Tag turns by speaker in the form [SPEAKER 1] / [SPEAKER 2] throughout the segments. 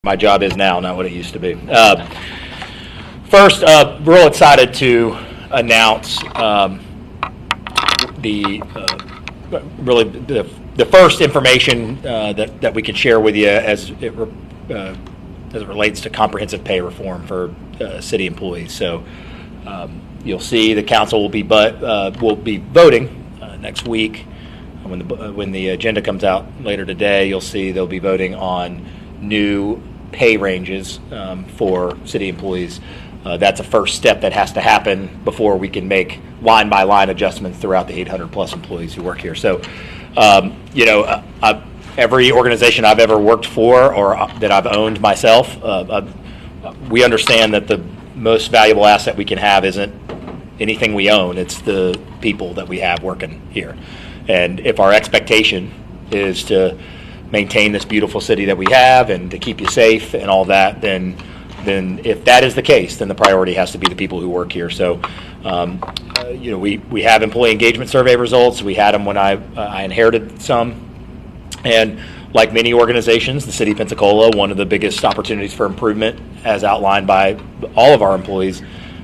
[SPEAKER 1] my job is now, not what it used to be. First, real excited to announce the first information that we can share with you as it relates to comprehensive pay reform for city employees. So you'll see the council will be voting next week. When the agenda comes out later today, you'll see they'll be voting on new pay ranges for city employees. That's a first step that has to happen before we can make line-by-line adjustments throughout the 800 plus employees who work here. So, every organization I've ever worked for or that I've owned myself, we understand that the most valuable asset we can have isn't anything we own, it's the people that we have working here. And if our expectation is to maintain this beautiful city that we have and to keep you safe and all that, then if that is the case, then the priority has to be the people who work here. So, we have employee engagement survey results. We had them when I inherited some. And like many organizations, the City of Pensacola, one of the biggest opportunities for improvement, as outlined by all of our employees,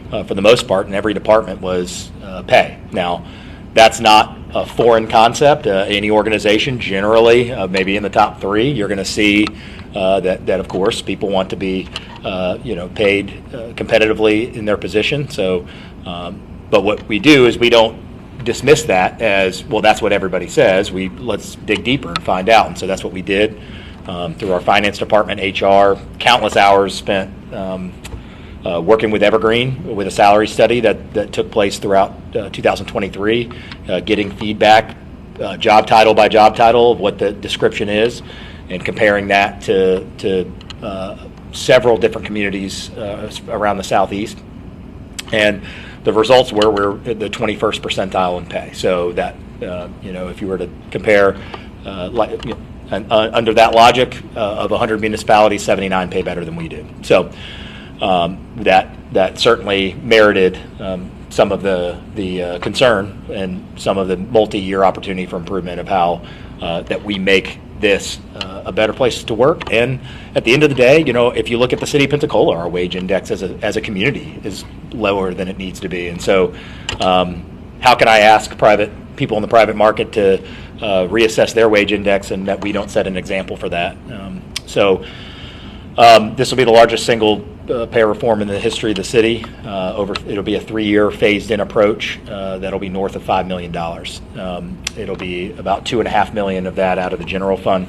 [SPEAKER 1] for the most part, in every department, was pay. Now, that's not a foreign concept. Any organization, generally, maybe in the top three, you're going to see that of course people want to be paid competitively in their position. So, but what we do is we don't dismiss that as, well, that's what everybody says. Let's dig deeper and find out. And so that's what we did through our finance department, HR, countless hours spent working with Evergreen with a salary study that took place throughout 2023, getting feedback job title by job title of what the description is, and comparing that to several different communities around the Southeast. And the results were we're at the 21st percentile in pay. So that, if you were to compare, under that logic of 100 municipalities, 79 pay better than we do. So that certainly merited some of the concern and some of the multi-year opportunity for improvement of how that we make this a better place to work. And at the end of the day, if you look at the City of Pensacola, our wage index as a community is lower than it needs to be. And so how can I ask people in the private market to reassess their wage index and that we don't set an example for that? This will be the largest single pay reform in the history of the city. It'll be a 3-year phased-in approach that'll be north of $5 million. It'll be about $2.5 million of that out of the general fund.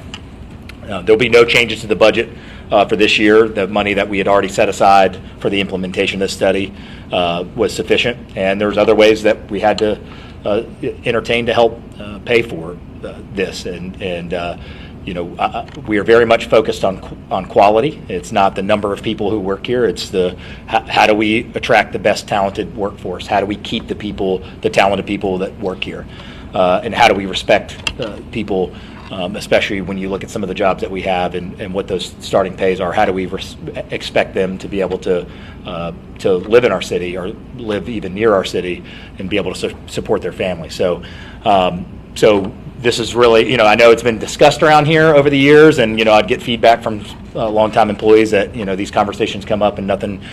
[SPEAKER 1] There'll be no changes to the budget for this year. The money that we had already set aside for the implementation of this study was sufficient, and there's other ways that we had to entertain to help pay for this. We are very much focused on quality. It's not the number of people who work here. It's how do we attract the best talented workforce? How do we keep the talented people that work here? And how do we respect people, especially when you look at some of the jobs that we have and what those starting pays are? How do we expect them to be able to live in our city or live even near our city and be able to support their family? So this is really, I know it's been discussed around here over the years, and, I'd get feedback from longtime employees that, these conversations come up and nothing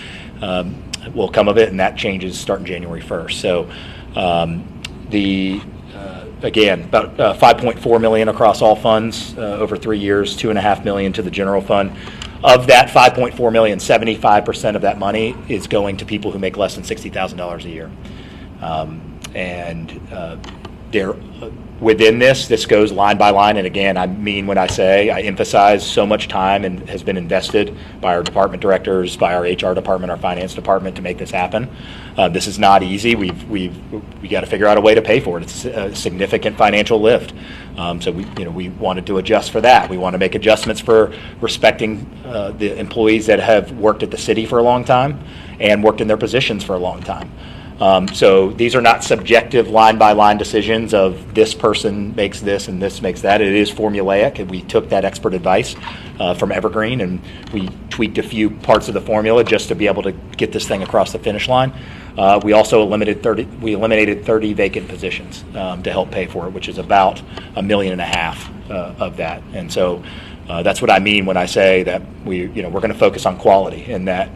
[SPEAKER 1] will come of it, and that changes starting January 1st. So again, about $5.4 million across all funds over 3 years, $2.5 million to the general fund. Of that $5.4 million, 75% of that money is going to people who make less than $60,000 a year. Within this goes line by line, and again, I mean when I emphasize so much time and has been invested by our department directors, by our HR department, our finance department to make this happen. This is not easy. We got to figure out a way to pay for it. It's a significant financial lift. So we wanted to adjust for that. We want to make adjustments for respecting the employees that have worked at the city for a long time and worked in their positions for a long time. So these are not subjective line-by-line decisions of this person makes this and this makes that. It is formulaic, and we took that expert advice from Evergreen, and we tweaked a few parts of the formula just to be able to get this thing across the finish line. We also eliminated 30 vacant positions to help pay for it, which is about $1.5 million of that. And so That's what I mean when I say that we're going to focus on quality, and that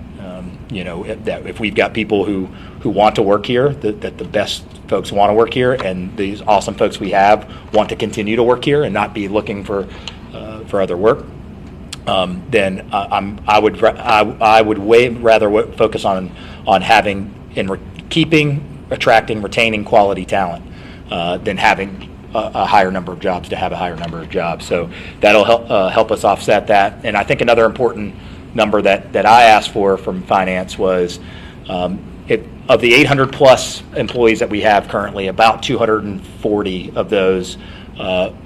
[SPEAKER 1] that if we've got people who want to work here, that the best folks want to work here, and these awesome folks we have want to continue to work here and not be looking for other work, then I would way rather focus on having keeping, attracting, retaining quality talent than having a higher number of jobs to have a higher number of jobs. So that'll help us offset that. And I think another important number that I asked for from finance was of the 800 plus employees that we have currently, about 240 of those,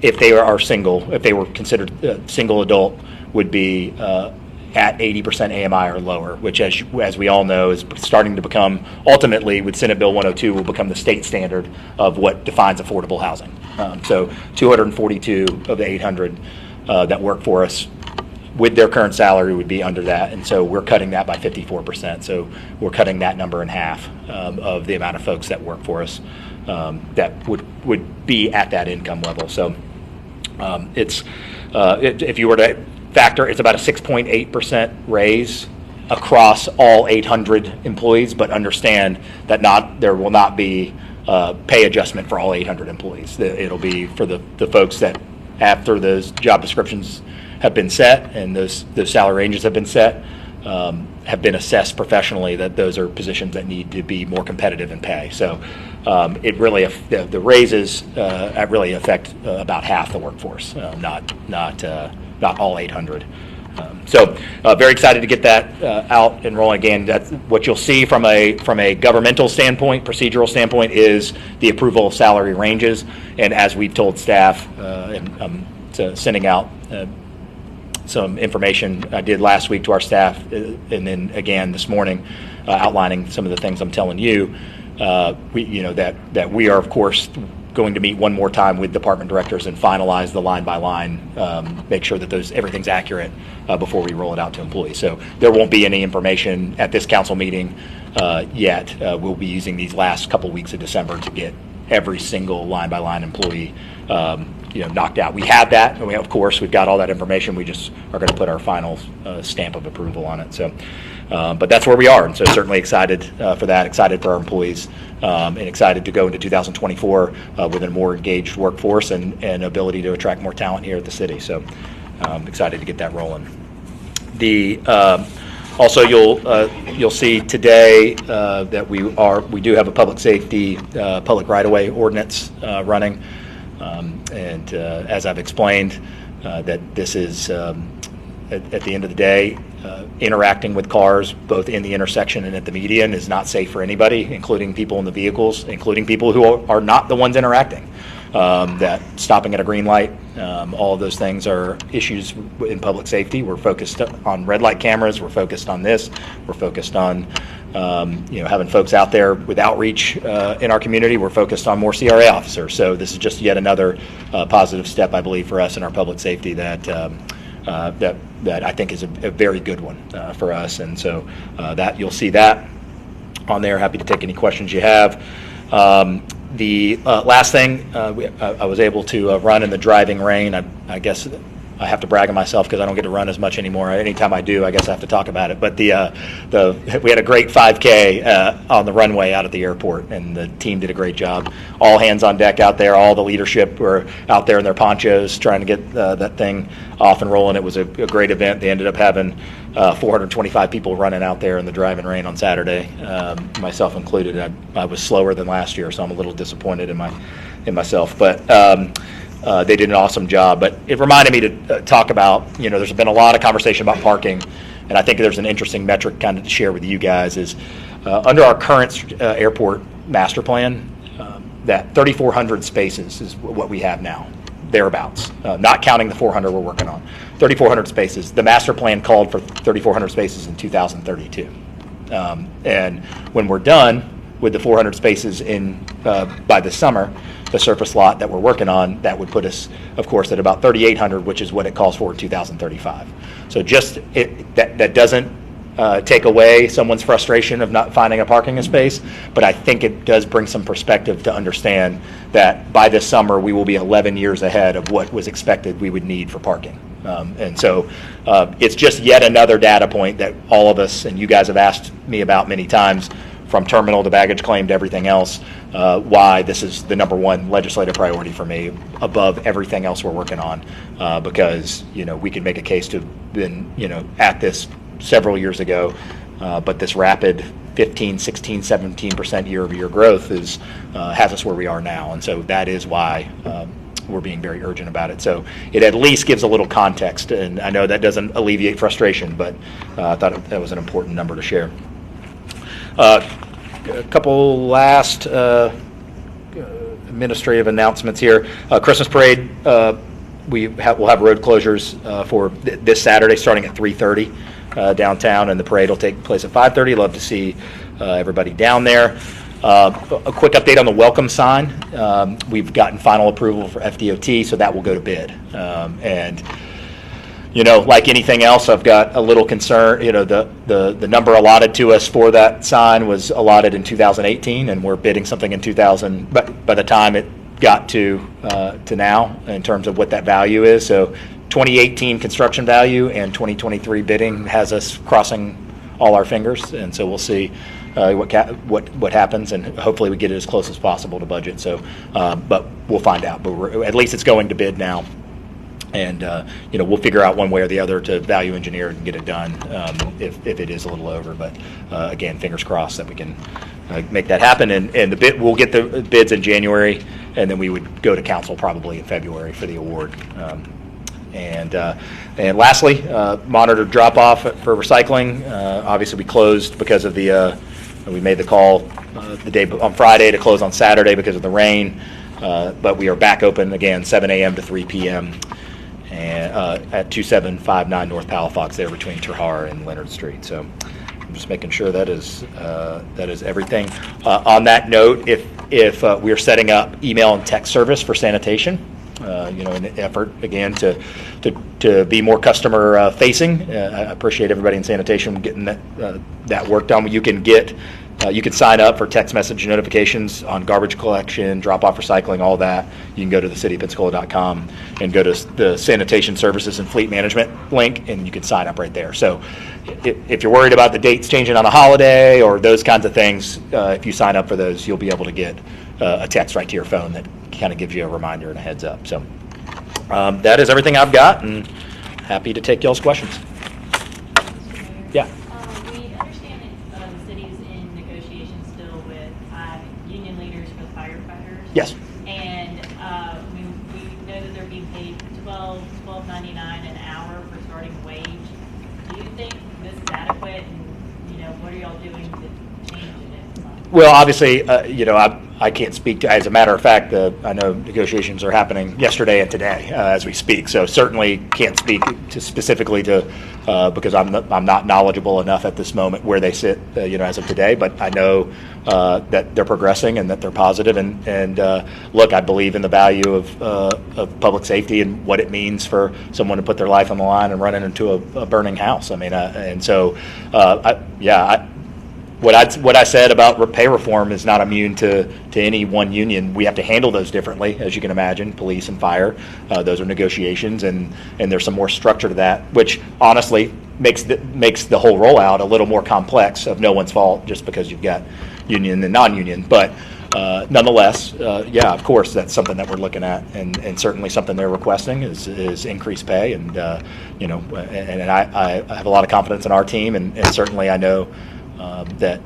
[SPEAKER 1] if they are single, if they were considered single adult, would be at 80% AMI or lower, which as we all know is starting to become, ultimately with Senate Bill 102, will become the state standard of what defines affordable housing. So 242 of the 800 that work for us with their current salary would be under that, and so we're cutting that by 54%. So we're cutting that number in half of the amount of folks that work for us that would be at that income level. So if you were to factor, it's about a 6.8% raise across all 800 employees, but understand that there will not be pay adjustment for all 800 employees. It'll be for the folks that, after those job descriptions have been set and those salary ranges have been set, have been assessed professionally, that those are positions that need to be more competitive in pay. So it really, the raises really affect about half the workforce, not all 800. So very excited to get that out and rolling. Again, that's what you'll see from a governmental standpoint, procedural standpoint, is the approval of salary ranges. And as we've told staff, and sending out some information I did last week to our staff, and then again this morning, outlining some of the things I'm telling you. That we are, of course, going to meet one more time with department directors and finalize the line by line, make sure that everything's accurate before we roll it out to employees. So there won't be any information at this council meeting yet. We'll be using these last couple weeks of December to get every single line by line employee knocked out. We have that, and of course we've got all that information. We just are going to put our final stamp of approval on it. So, but that's where we are, and so certainly excited for that. Excited for our employees, and excited to go into 2024 with a more engaged workforce and ability to attract more talent here at the city. So, excited to get that rolling. Also, you'll see today that we do have a public safety, public right-of-way ordinance running. And as I've explained, that this is, at the end of the day, interacting with cars both in the intersection and at the median is not safe for anybody, including people in the vehicles, including people who are not the ones interacting. That stopping at a green light, all of those things are issues in public safety. We're focused on red light cameras. We're focused on this. We're focused on having folks out there with outreach in our community. We're focused on more CRA officers. So this is just yet another positive step, I believe, for us in our public safety that I think is a very good one for us. And so that you'll see that on there. Happy to take any questions you have. The last thing, I was able to run in the driving rain. I guess I have to brag on myself because I don't get to run as much anymore. Anytime I do, I guess I have to talk about it. But we had a great 5K on the runway out at the airport, and the team did a great job. All hands on deck out there. All the leadership were out there in their ponchos trying to get that thing off and rolling. It was a great event. They ended up having 425 people running out there in the driving rain on Saturday, myself included. I was slower than last year, so I'm a little disappointed in myself. But they did an awesome job. But it reminded me to talk about, there's been a lot of conversation about parking, and I think there's an interesting metric kind of to share with you guys is under our current airport master plan, that 3,400 spaces is what we have now, thereabouts, not counting the 400 we're working on. 3,400 spaces. The master plan called for 3,400 spaces in 2032. And when we're done with the 400 spaces by the summer, the surface lot that we're working on, that would put us, of course, at about 3,800, which is what it calls for in 2035. So just that doesn't take away someone's frustration of not finding a parking space, but I think it does bring some perspective to understand that by this summer we will be 11 years ahead of what was expected we would need for parking. And so it's just yet another data point that all of us, and you guys have asked me about many times, from terminal to baggage claim to everything else, why this is the number one legislative priority for me above everything else we're working on, because we can make a case to have been at this several years ago, but this rapid 15, 16, 17% year-over-year growth has us where we are now, and so that is why we're being very urgent about it. So it at least gives a little context, and I know that doesn't alleviate frustration, but I thought that was an important number to share. A couple last administrative announcements here. Christmas parade, we'll have road closures for this Saturday starting at 3:30 downtown, and the parade will take place at 5:30. Love to see everybody down there. A quick update on the welcome sign. We've gotten final approval for FDOT, so that will go to bid. And like anything else, I've got a little concern. The number allotted to us for that sign was allotted in 2018, and we're bidding something in 2000. But by the time it got to now, in terms of what that value is, so 2018 construction value and 2023 bidding has us crossing all our fingers, and so we'll see what happens, and hopefully we get it as close as possible to budget. So, but we'll find out. But at least it's going to bid now. And we'll figure out one way or the other to value engineer and get it done if it is a little over. But again, fingers crossed that we can make that happen. And we'll get the bids in January, and then we would go to council probably in February for the award. And lastly, monitored drop off for recycling. Obviously, we closed because of we made the call the day on Friday to close on Saturday because of the rain. But we are back open again, 7 a.m. to 3 p.m. And at 2759 North Palafox, there between Terhar and Leonard Street. So I'm just making sure that is everything. On that note, if we are setting up email and text service for sanitation, in an effort again to be more customer facing. I appreciate everybody in sanitation getting that work done. You can sign up for text message notifications on garbage collection, drop-off recycling, all that. You can go to the cityofpensacola.com and go to the sanitation services and fleet management link, and you can sign up right there. So if you're worried about the dates changing on a holiday or those kinds of things, if you sign up for those, you'll be able to get a text right to your phone that kind of gives you a reminder and a heads up. So that is everything I've got, and happy to take y'all's questions. Yeah.
[SPEAKER 2] We understand that the city is in negotiations still with union leaders for the firefighters.
[SPEAKER 1] Yes.
[SPEAKER 2] And we know that they're being paid $12.99 an hour for starting wage. Do you think this is adequate? And what are y'all doing to change it?
[SPEAKER 1] Well, obviously, I can't speak to. As a matter of fact, I know negotiations are happening yesterday and today as we speak. So certainly can't speak specifically to because I'm not knowledgeable enough at this moment where they sit, as of today. But I know that they're progressing and that they're positive. And look, I believe in the value of public safety and what it means for someone to put their life on the line and run into a burning house. I mean, and so What I said about pay reform is not immune to any one union. We have to handle those differently, as you can imagine, police and fire. Those are negotiations, and there's some more structure to that, which honestly makes the whole rollout a little more complex of no one's fault just because you've got union and non-union. But nonetheless, of course, that's something that we're looking at, and certainly something they're requesting is increased pay. And, and I have a lot of confidence in our team, and certainly I know the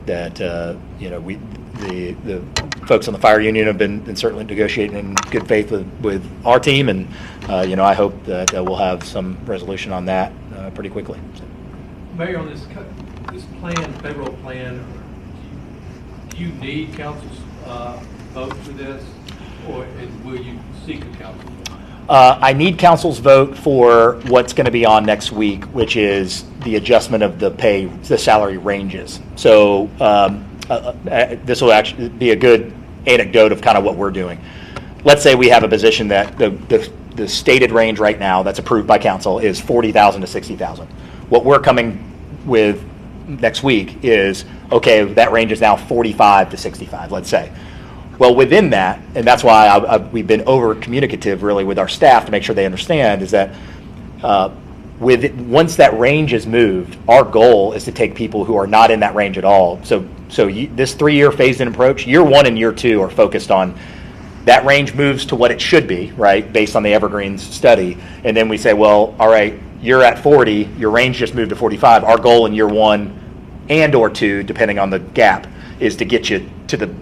[SPEAKER 1] folks on the fire union have been certainly negotiating in good faith with our team, and I hope that we'll have some resolution on that pretty quickly. So.
[SPEAKER 3] Mayor, on this plan, federal plan, do you need council's vote for this, or will you seek a council vote?
[SPEAKER 1] I need council's vote for what's going to be on next week, which is the adjustment of the salary ranges. So this will actually be a good anecdote of kind of what we're doing. Let's say we have a position that the stated range right now that's approved by council is $40,000 to $60,000. What we're coming with next week is, okay, that range is now $45,000 to $65,000, let's say. Well, within that, and that's why we've been over communicative really with our staff to make sure they understand, is that once that range is moved, our goal is to take people who are not in that range at all. So this 3-year phased-in approach, year 1 and year 2 are focused on that range moves to what it should be, right, based on the Evergreens study. And then we say, well, all right, you're at 40, your range just moved to 45. Our goal in year 1 and or 2, depending on the gap, is to get you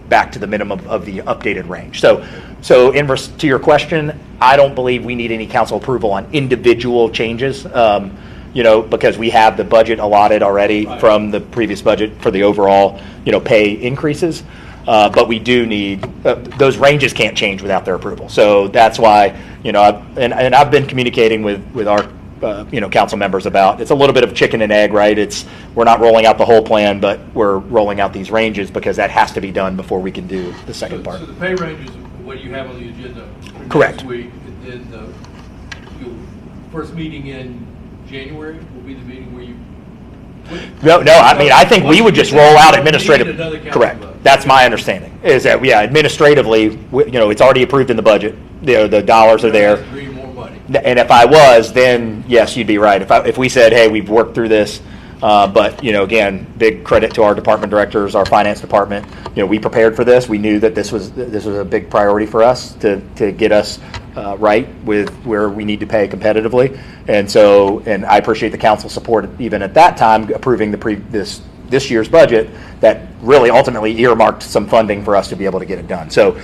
[SPEAKER 1] back to the minimum of the updated range. So to your question, I don't believe we need any council approval on individual changes, because we have the budget allotted already from the previous budget for the overall, pay increases. But we do need, those ranges can't change without their approval. So that's why, I've been communicating with our council members about, it's a little bit of chicken and egg, right? We're not rolling out the whole plan, but we're rolling out these ranges because that has to be done before we can do the second part.
[SPEAKER 3] So the pay ranges, what you have on the agenda for
[SPEAKER 1] Correct.
[SPEAKER 3] next week, and then the first meeting in January will be the meeting where you.
[SPEAKER 1] No, I think we would just roll out administrative. Correct.
[SPEAKER 3] Vote.
[SPEAKER 1] That's my understanding. Is that administratively, it's already approved in the budget. The dollars are there.
[SPEAKER 3] More money.
[SPEAKER 1] And if I was, then yes, you'd be right. If we said, hey, we've worked through this, but again, big credit to our department directors, our finance department. We prepared for this. We knew that this was a big priority for us to get us right with where we need to pay competitively. And I appreciate the council support even at that time approving this year's budget that really ultimately earmarked some funding for us to be able to get it done. So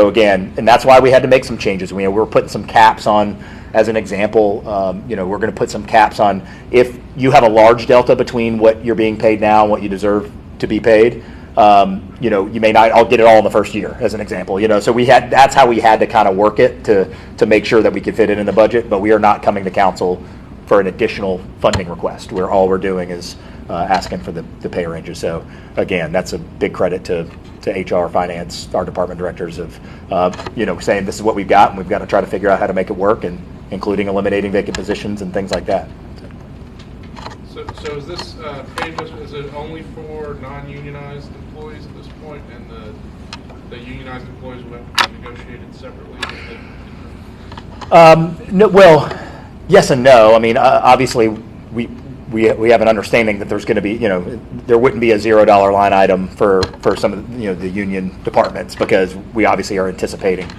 [SPEAKER 1] again, and that's why we had to make some changes. We were putting some caps on, as an example. We're going to put some caps on if you have a large delta between what you're being paid now and what you deserve to be paid. You may not. I'll get it all in the first year, as an example. So that's how we had to kind of work it to make sure that we could fit it in the budget. But we are not coming to council for an additional funding request. Where all we're doing is asking for the pay ranges. So again, that's a big credit to HR, finance, our department directors of saying this is what we've got, and we've got to try to figure out how to make it work, and including eliminating vacant positions and things like that.
[SPEAKER 4] So is this pay adjustment, is it only for non-unionized employees at this point, and the unionized employees will have to be negotiated separately?
[SPEAKER 1] No, well, yes and no. I mean, obviously, we have an understanding that there's going to be, there wouldn't be a $0 line item for some of the union departments, because we obviously are anticipating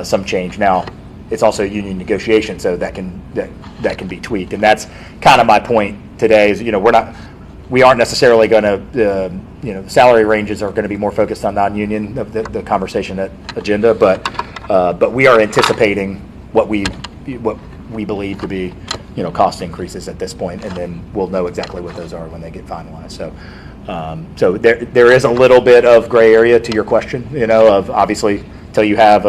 [SPEAKER 1] some change. Now, it's also a union negotiation, so that can be tweaked, and that's kind of my point today. Is we aren't necessarily going to salary ranges are going to be more focused on non-union of the conversation agenda, but we are anticipating what we believe to be cost increases at this point, and then we'll know exactly what those are when they get finalized. So there is a little bit of gray area to your question, of obviously until you have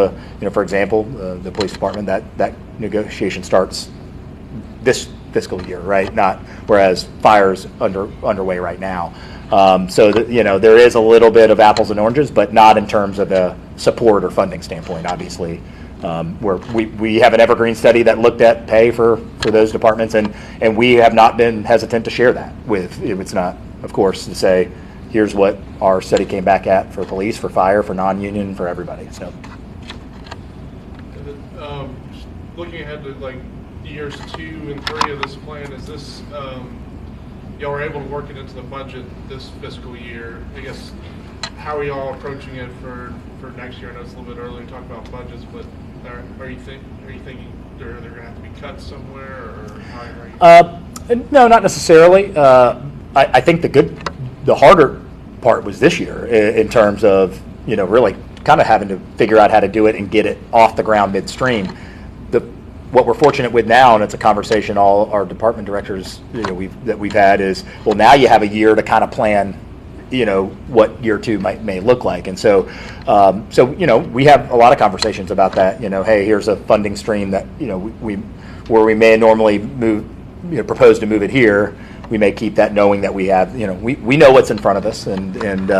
[SPEAKER 1] for example, the police department, that negotiation starts this fiscal year, right? Not whereas fire's underway right now. So there is a little bit of apples and oranges, but not in terms of a support or funding standpoint, obviously. Where we have an evergreen study that looked at pay for those departments, and we have not been hesitant to share that with. It's not, of course, to say here's what our study came back at for police, for fire, for non-union, for everybody. So,
[SPEAKER 4] just looking ahead to like years 2 and 3 of this plan, is this y'all are able to work it into the budget this fiscal year? I guess, how are y'all approaching it for next year? I know it's a little bit early to talk about budgets, but are you thinking they're going to have to be cut somewhere, or how are you?
[SPEAKER 1] No, not necessarily. I think the harder part was this year in terms of really kind of having to figure out how to do it and get it off the ground midstream. What we're fortunate with now, and it's a conversation all our department directors we've had, is, well, now you have a year to kind of plan what year 2 may look like. And so we have a lot of conversations about that. Hey, here's a funding stream that where we may normally move, propose to move it here. We may keep that, knowing that we have, we know what's in front of us, and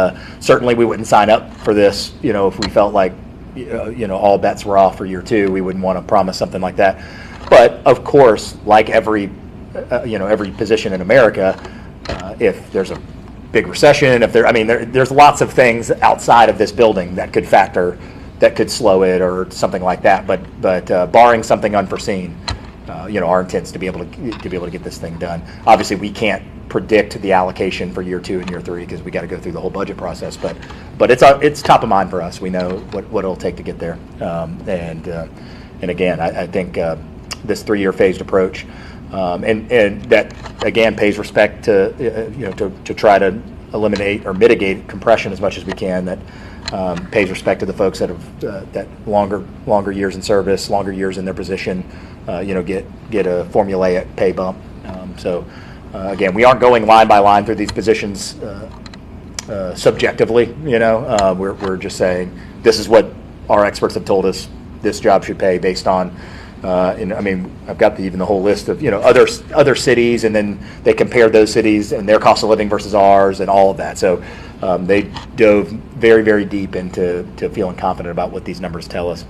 [SPEAKER 1] certainly we wouldn't sign up for this, if we felt like all bets were off for year 2. We wouldn't want to promise something like that. But of course, like every position in America, if there's a big recession, there's lots of things outside of this building that could factor, that could slow it or something like that. But barring something unforeseen, our intent's to be able to get this thing done. Obviously, we can't predict the allocation for year 2 and year 3 because we got to go through the whole budget process. But it's top of mind for us. We know what it'll take to get there. And again, I think this 3-year phased approach, and that again pays respect to try to eliminate or mitigate compression as much as we can. That pays respect to the folks that have that longer years in service, longer years in their position, get a formulaic pay bump. Again, we aren't going line by line through these positions subjectively. We're just saying this is what our experts have told us this job should pay based on. I've got even the whole list of other cities, and then they compared those cities and their cost of living versus ours, and all of that. So they dove very, very deep into feeling confident about what these numbers tell us.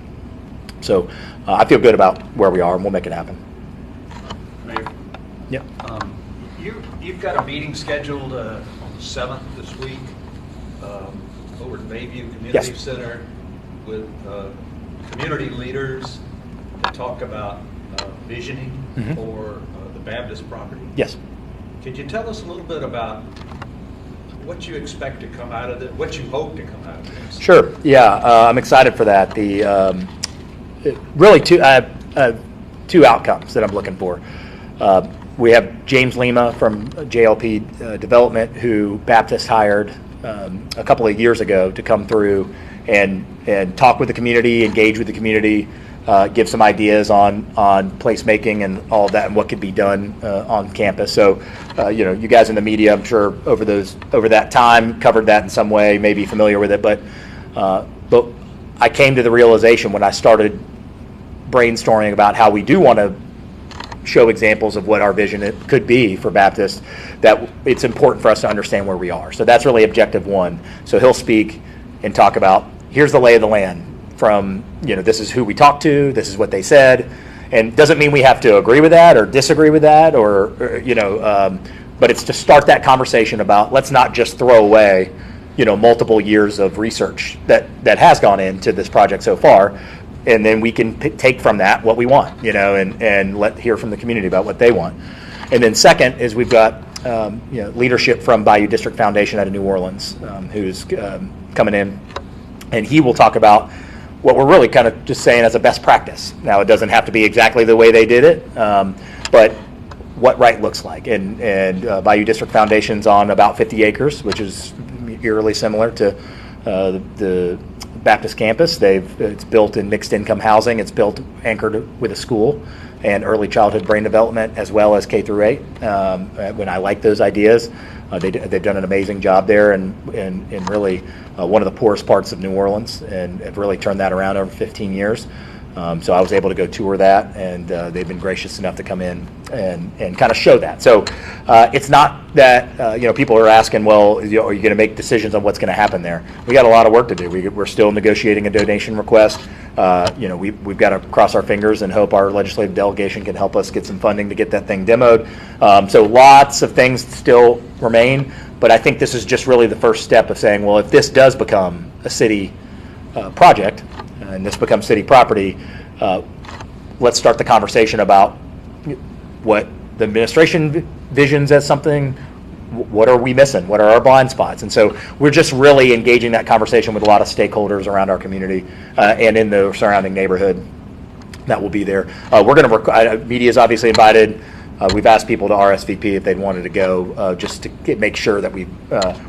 [SPEAKER 1] So I feel good about where we are, and we'll make it happen.
[SPEAKER 5] Mayor,
[SPEAKER 1] Yeah.
[SPEAKER 5] you've got a meeting scheduled on the 7th this week over at Bayview Community
[SPEAKER 1] Yes.
[SPEAKER 5] Center with community leaders to talk about visioning
[SPEAKER 1] Mhm.
[SPEAKER 5] for the Baptist property.
[SPEAKER 1] Yes.
[SPEAKER 5] Could you tell us a little bit about what you expect to come out of it, what you hope to come out of this?
[SPEAKER 1] Sure. Yeah, I'm excited for that. Really two outcomes that I'm looking for. We have James Lima from JLP Development, who Baptist hired a couple of years ago to come through and talk with the community, engage with the community, give some ideas on placemaking and all of that, and what could be done on campus. So, you guys in the media, I'm sure over that time covered that in some way, may be familiar with it. But I came to the realization when I started brainstorming about how we do want to show examples of what our vision it could be for Baptist, that it's important for us to understand where we are. So that's really objective one. So he'll speak and talk about, here's the lay of the land from, this is who we talked to, this is what they said, and doesn't mean we have to agree with that or disagree with that but it's to start that conversation about, let's not just throw away, multiple years of research that has gone into this project so far, and then we can take from that what we want, and hear from the community about what they want. And then second is we've got leadership from Bayou District Foundation out of New Orleans, who's coming in, and he will talk about what we're really kind of just saying as a best practice. Now, it doesn't have to be exactly the way they did it, but what right looks like. And Bayou District Foundation's on about 50 acres, which is eerily similar to the Baptist campus. It's built in mixed income housing. It's built anchored with a school and early childhood brain development, as well as K through 8. When I like those ideas, they've done an amazing job there, and really one of the poorest parts of New Orleans, and have really turned that around over 15 years. So I was able to go tour that, and they've been gracious enough to come in and kind of show that. So it's not that people are asking, well, are you going to make decisions on what's going to happen there? We got a lot of work to do. We're still negotiating a donation request. We've got to cross our fingers and hope our legislative delegation can help us get some funding to get that thing demoed. So lots of things still remain, but I think this is just really the first step of saying, well, if this does become a city project, and this becomes city property, let's start the conversation about what the administration visions as something. What are we missing? What are our blind spots? And so we're just really engaging that conversation with a lot of stakeholders around our community and in the surrounding neighborhood that will be there. We're going to media is obviously invited. We've asked people to RSVP if they'd wanted to go, just to make sure that we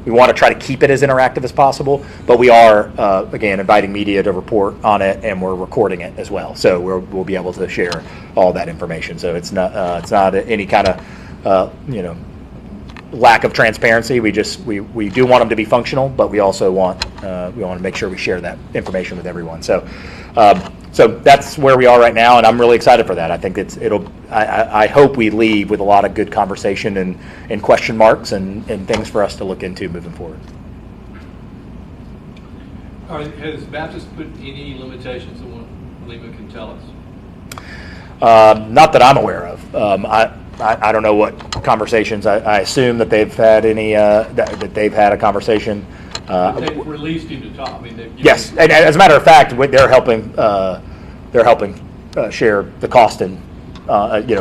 [SPEAKER 1] want to try to keep it as interactive as possible. But we are again inviting media to report on it, and we're recording it as well. So we'll be able to share all that information. So it's not any kind of lack of transparency. We do want them to be functional, but we also want to make sure we share that information with everyone. So that's where we are right now, and I'm really excited for that. I think I hope we leave with a lot of good conversation and question marks and things for us to look into moving forward.
[SPEAKER 3] Has Baptist put any limitations on what Lima can tell us?
[SPEAKER 1] Not that I'm aware of. I don't know what conversations. I assume that they've had any that they've had a conversation.
[SPEAKER 3] They've released him to talk.
[SPEAKER 1] Yes, and as a matter of fact, they're helping share the cost and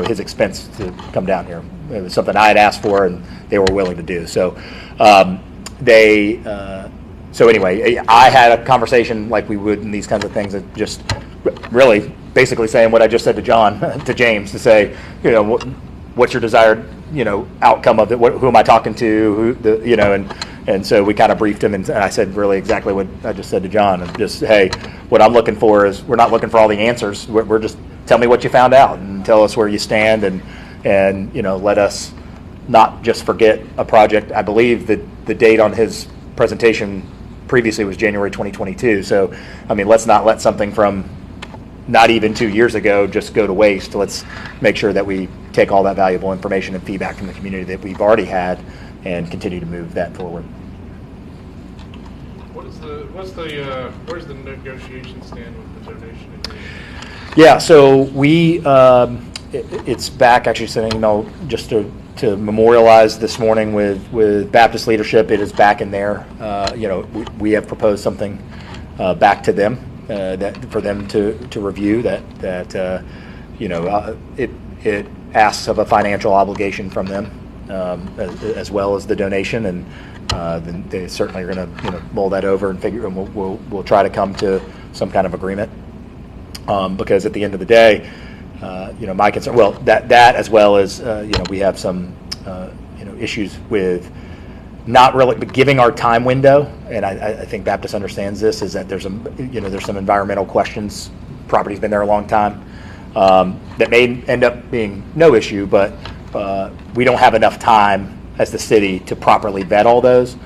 [SPEAKER 1] his expense to come down here. It was something I had asked for, and they were willing to do. So so anyway, I had a conversation like we would in these kinds of things, that just really basically saying what I just said to John, to James, to say, what's your desired, outcome of it? Who am I talking to? And so we kind of briefed him, and I said really exactly what I just said to John. And just, hey, what I'm looking for is, we're not looking for all the answers. We're just, tell me what you found out and tell us where you stand, and let us not just forget a project. I believe that the date on his presentation previously was January 2022. So, let's not let something from not even 2 years ago just go to waste. Let's make sure that we take all that valuable information and feedback from the community that we've already had and continue to move that forward.
[SPEAKER 4] Where's the negotiation stand with the donation agreement?
[SPEAKER 1] Yeah, so it's back. Actually, sent an email just to memorialize this morning with Baptist leadership. It is back in there. We have proposed something back to them that for them to review. It asks of a financial obligation from them, as well as the donation, and then they certainly are going to mull that over and figure. And we'll try to come to some kind of agreement, because at the end of the day, my concern. Well, that as well as we have some issues with not really giving our time window, and I think Baptist understands this, is that there's some environmental questions. Property's been there a long time. That may end up being no issue, but we don't have enough time as the city to properly vet all those.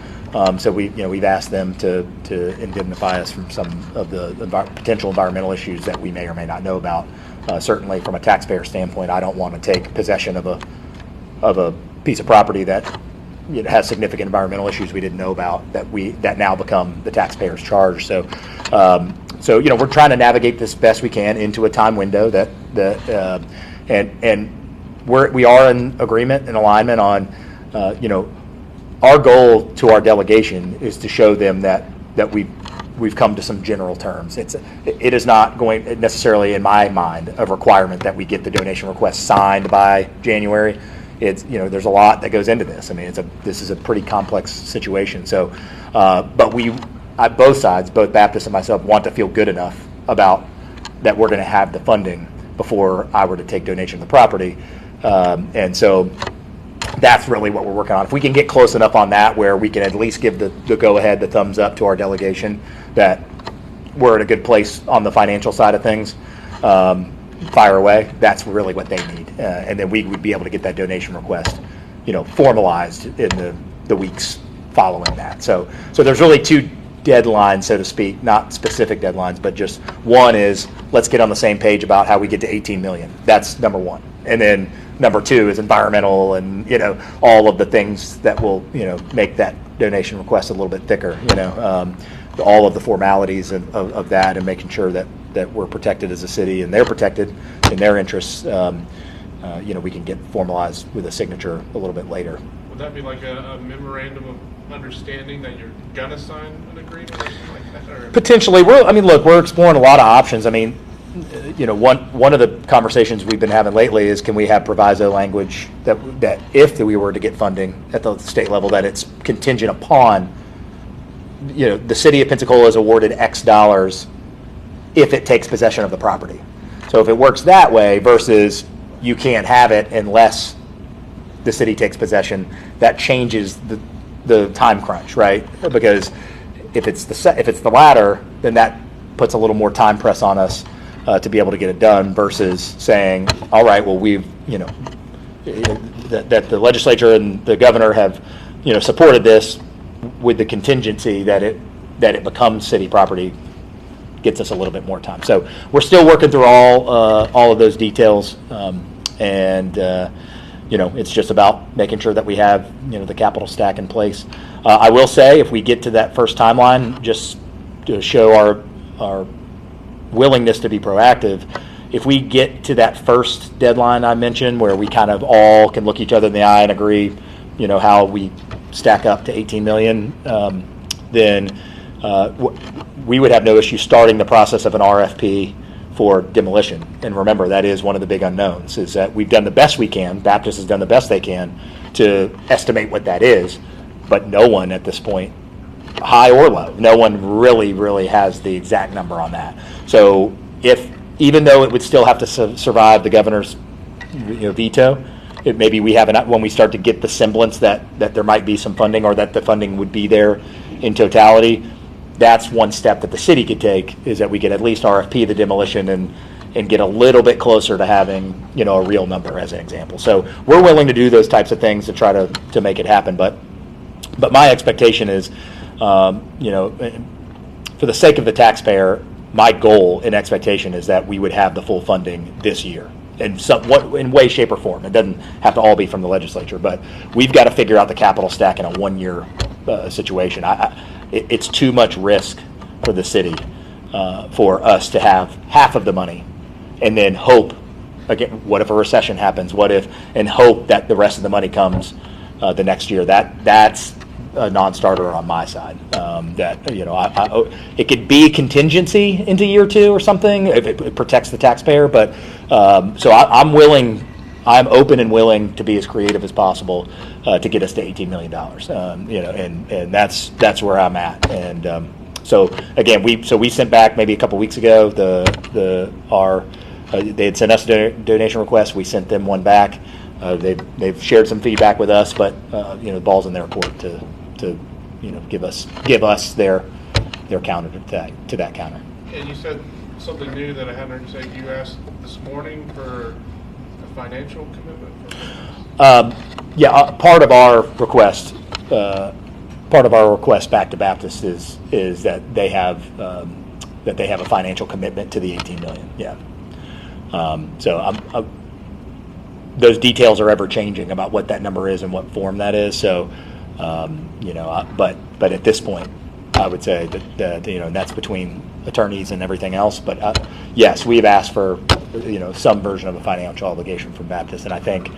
[SPEAKER 1] So we've asked them to indemnify us from some of the potential environmental issues that we may or may not know about. Certainly, from a taxpayer standpoint, I don't want to take possession of a piece of property that has significant environmental issues we didn't know about, that now become the taxpayer's charge. So we're trying to navigate this best we can into a time window and we are in agreement and alignment on our goal to our delegation is to show them that we've come to some general terms. It is not going necessarily, in my mind, a requirement that we get the donation request signed by January. It's there's a lot that goes into this. This is a pretty complex situation. So, but both sides, both Baptist and myself, want to feel good enough about that we're going to have the funding before I were to take donation of the property, and so that's really what we're working on. If we can get close enough on that where we can at least give the go-ahead, the thumbs up to our delegation that we're in a good place on the financial side of things, fire away. That's really what they need, and then we would be able to get that donation request, formalized in the weeks following that. So there's really two deadlines, so to speak, not specific deadlines, but just one is let's get on the same page about how we get to 18 million. That's number one, and then number two is environmental and all of the things that will make that donation request a little bit thicker. All of the formalities of that, and making sure that we're protected as a city and they're protected in their interests. We can get formalized with a signature a little bit later.
[SPEAKER 4] Would that be like a memorandum of understanding that you're gonna sign an agreement or something like that? Or?
[SPEAKER 1] Potentially, we're exploring a lot of options. One of the conversations we've been having lately is, can we have proviso language that if we were to get funding at the state level, that it's contingent upon, the city of Pensacola is awarded X dollars if it takes possession of the property. So if it works that way versus you can't have it unless the city takes possession, that changes the time crunch, right? Because if it's the latter, then that puts a little more time press on us to be able to get it done, versus saying, all right, well, that the legislature and the governor have supported this with the contingency that it becomes city property, gets us a little bit more time. So we're still working through all of those details, and it's just about making sure that we have the capital stack in place. I will say, if we get to that first timeline, just to show our willingness to be proactive, if we get to that first deadline I mentioned, where we kind of all can look each other in the eye and agree, how we stack up to 18 million, then we would have no issue starting the process of an RFP for demolition. And remember, that is one of the big unknowns, is that we've done the best we can, Baptist has done the best they can to estimate what that is, but no one at this point, high or low, no one really has the exact number on that. So even though it would still have to survive the governor's veto, maybe we have when we start to get the semblance that there might be some funding, or that the funding would be there in totality, that's one step that the city could take, is that we could at least RFP the demolition and get a little bit closer to having, a real number, as an example. So we're willing to do those types of things to try to make it happen. But my expectation is, for the sake of the taxpayer, my goal and expectation is that we would have the full funding this year in way, shape, or form. It doesn't have to all be from the legislature, but we've got to figure out the capital stack in a one-year situation. It's too much risk for the city for us to have half of the money and then hope, again, what if a recession happens? And hope that the rest of the money comes the next year. That's a non-starter on my side. It could be contingency into year two or something if it protects the taxpayer. But so I'm open and willing to be as creative as possible to get us to $18 million. And that's where I'm at. And so again, we sent back maybe a couple weeks ago they had sent us a donation request. We sent them one back. They've shared some feedback with us, but the ball's in their court to give us their counter to that counter.
[SPEAKER 4] And you said something new that I hadn't heard you say. You asked this morning for a financial commitment from
[SPEAKER 1] part of our request back to Baptist is that they have a financial commitment to the $18 million. Yeah. So those details are ever changing about what that number is and what form that is. So, but at this point, I would say that that's between attorneys and everything else. But yes, we've asked for some version of a financial obligation from Baptist, and I think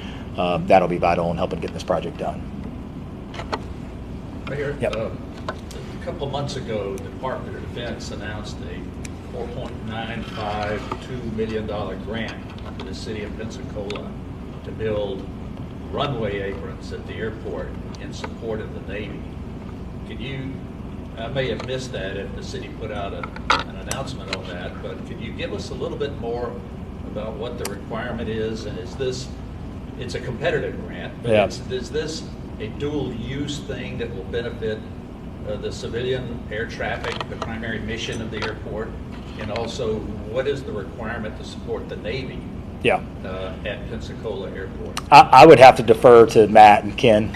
[SPEAKER 1] that'll be vital in helping get this project done.
[SPEAKER 5] Mayor,
[SPEAKER 1] Yep.
[SPEAKER 5] a couple of months ago, the Department of Defense announced a $4.952 million grant to the City of Pensacola to build runway aprons at the airport in support of the Navy. I may have missed that if the city put out an announcement on that, but can you give us a little bit more about what the requirement is? And it's a competitive grant, but
[SPEAKER 1] Yeah.
[SPEAKER 5] is this a dual use thing that will benefit the civilian air traffic, the primary mission of the airport? And also, what is the requirement to support the Navy
[SPEAKER 1] Yeah.
[SPEAKER 5] at Pensacola Airport?
[SPEAKER 1] I would have to defer to Matt and Ken,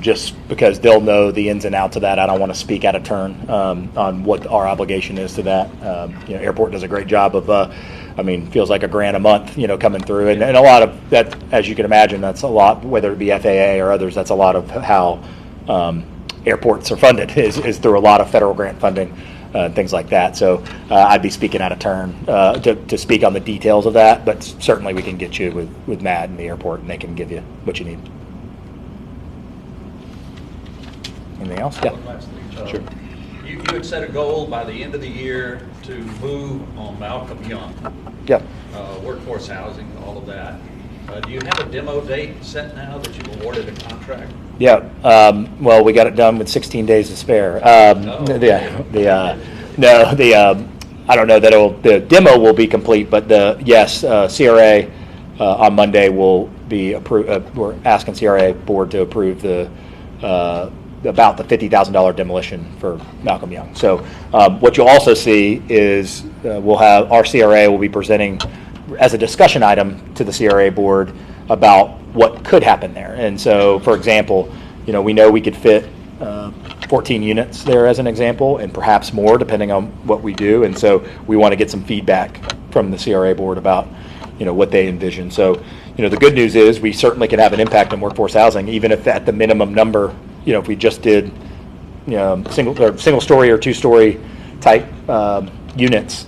[SPEAKER 1] just because they'll know the ins and outs of that. I don't want to speak out of turn on what our obligation is to that. Airport does a great job of, feels like a grand a month, coming through. And a lot of that, as you can imagine, that's a lot, whether it be FAA or others, that's a lot of how airports are funded is through a lot of federal grant funding. Things like that. So I'd be speaking out of turn to speak on the details of that, but certainly we can get you with Matt and the airport, and they can give you what you need. Anything else? Yeah.
[SPEAKER 5] One last thing.
[SPEAKER 1] Sure.
[SPEAKER 5] You had set a goal by the end of the year to move on Malcolm Young,
[SPEAKER 1] Yep.
[SPEAKER 5] workforce housing, all of that. Do you have a demo date set now that you've awarded a contract?
[SPEAKER 1] Yeah. Well, we got it done with 16 days to spare.
[SPEAKER 5] Oh.
[SPEAKER 1] I don't know that the demo will be complete, but CRA on Monday will be approved. We're asking CRA board to approve about the $50,000 demolition for Malcolm Young. So what you'll also see is our CRA will be presenting as a discussion item to the CRA board about what could happen there. And so, for example, we know we could fit 14 units there as an example, and perhaps more depending on what we do. And so we want to get some feedback from the CRA board about, what they envision. So, the good news is we certainly can have an impact on workforce housing, even if at the minimum number, if we just did, single story or 2-story type units,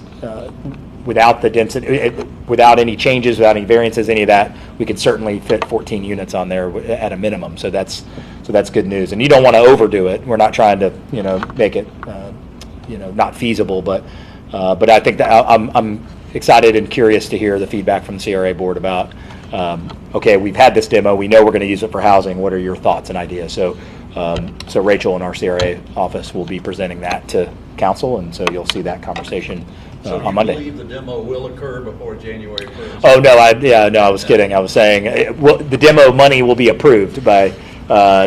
[SPEAKER 1] without the density, without any changes, without any variances, any of that, we could certainly fit 14 units on there at a minimum. So that's good news. And you don't want to overdo it. We're not trying to, make it, not feasible. But I think that excited and curious to hear the feedback from the CRA board about, okay, we've had this demo, we know we're going to use it for housing. What are your thoughts and ideas? So, so Rachel in our CRA office will be presenting that to council, and so you'll see that conversation on Monday.
[SPEAKER 5] So you believe the demo will occur before January 1st?
[SPEAKER 1] Oh, no, I was kidding. I was saying, the demo money will be approved by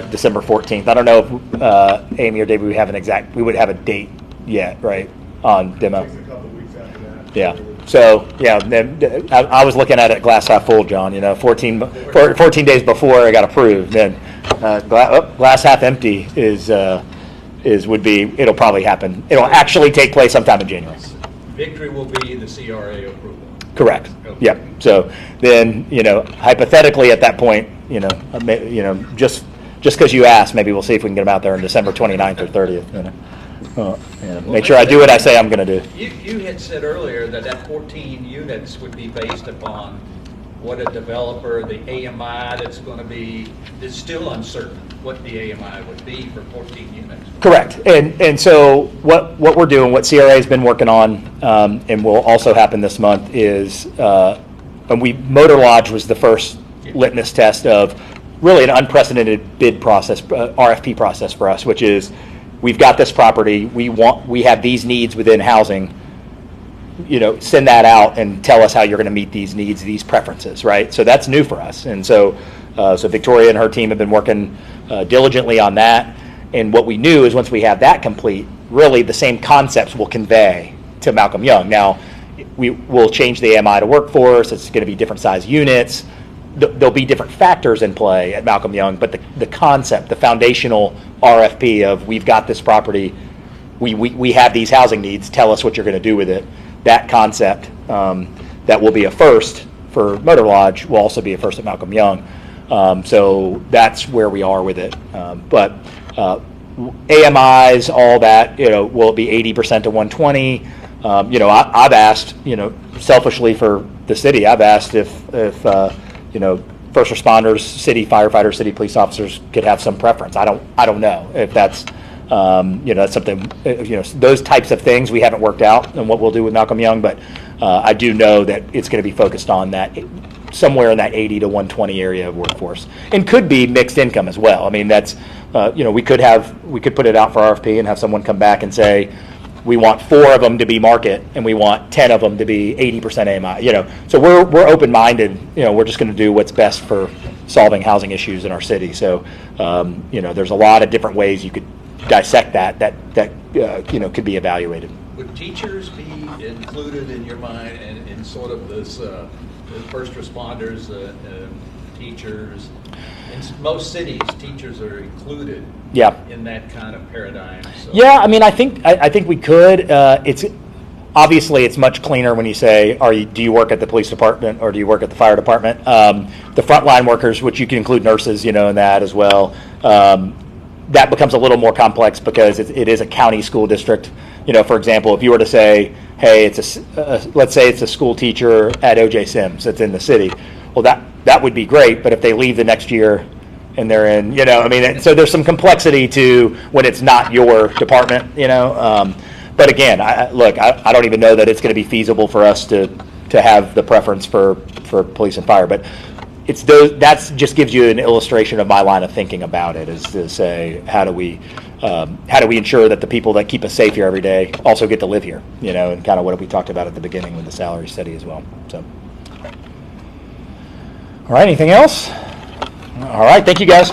[SPEAKER 1] December 14th. I don't know if Amy or David, we would have a date yet, right, on demo?
[SPEAKER 4] Takes a couple of weeks after that.
[SPEAKER 1] Yeah. So, yeah, then I was looking at it glass half full, John, 14 days before I got approved. Then glass half empty it'll probably happen. It'll actually take place sometime in January.
[SPEAKER 5] Victory will be the CRA approval.
[SPEAKER 1] Correct.
[SPEAKER 5] Okay.
[SPEAKER 1] Yep. So then, hypothetically at that point, just because you asked, maybe we'll see if we can get them out there on December 29th or 30th. Make sure I do what I say I'm going to do.
[SPEAKER 5] You had said earlier that 14 units would be based upon what a developer, the AMI that's going to be, is still uncertain what the AMI would be for 14 units.
[SPEAKER 1] Correct. And so what we're doing, what CRA has been working on, and will also happen this month is, Motor Lodge was the first litmus test of really an unprecedented bid process, RFP process for us, which is, we've got this property, we have these needs within housing, send that out and tell us how you're going to meet these needs, these preferences, right? So that's new for us. And so Victoria and her team have been working diligently on that. And what we knew is once we have that complete, really the same concepts will convey to Malcolm Young. Now, we will change the AMI to workforce. It's going to be different size units. There'll be different factors in play at Malcolm Young, but the concept, the foundational RFP of we've got this property, we have these housing needs, tell us what you're going to do with it. That concept, that will be a first for Motor Lodge, will also be a first at Malcolm Young. So that's where we are with it. But AMIs, all that, will it be 80% to 120? I've asked, selfishly for the city, I've asked if first responders, city firefighters, city police officers could have some preference. I don't know if that's, that's something, those types of things we haven't worked out and what we'll do with Malcolm Young, but I do know that it's going to be focused on that, somewhere in that 80 to 120 area of workforce, and could be mixed income as well. I mean, that's, we could put it out for RFP and have someone come back and say, we want 4 of them to be market and we want 10 of them to be 80% AMI, so we're open-minded, we're just going to do what's best for solving housing issues in our city. So, there's a lot of different ways you could dissect that could be evaluated.
[SPEAKER 5] Would teachers be included in your mind in sort of this, first responders, teachers? In most cities, teachers are included in that kind of paradigm. So. Yeah, I mean, I think we could. It's obviously it's much cleaner when you say, do you work at the police department or do you work at the fire department? The frontline workers, which you can include nurses, in that as well. That becomes a little more complex because it is a county school district. For example, if you were to say, hey, let's say it's a school teacher at O.J. Sims that's in the city. Well, that would be great, but if they leave the next year and they're in, so there's some complexity to when it's not your department, But again, I don't even know that it's going to be feasible for us to have the preference for police and fire, but that's just gives you an illustration of my line of thinking about it, is to say, how do we ensure that the people that keep us safe here every day also get to live here, and kind of what we talked about at the beginning with the salary study as well. So, all right, anything else? All right, thank you guys.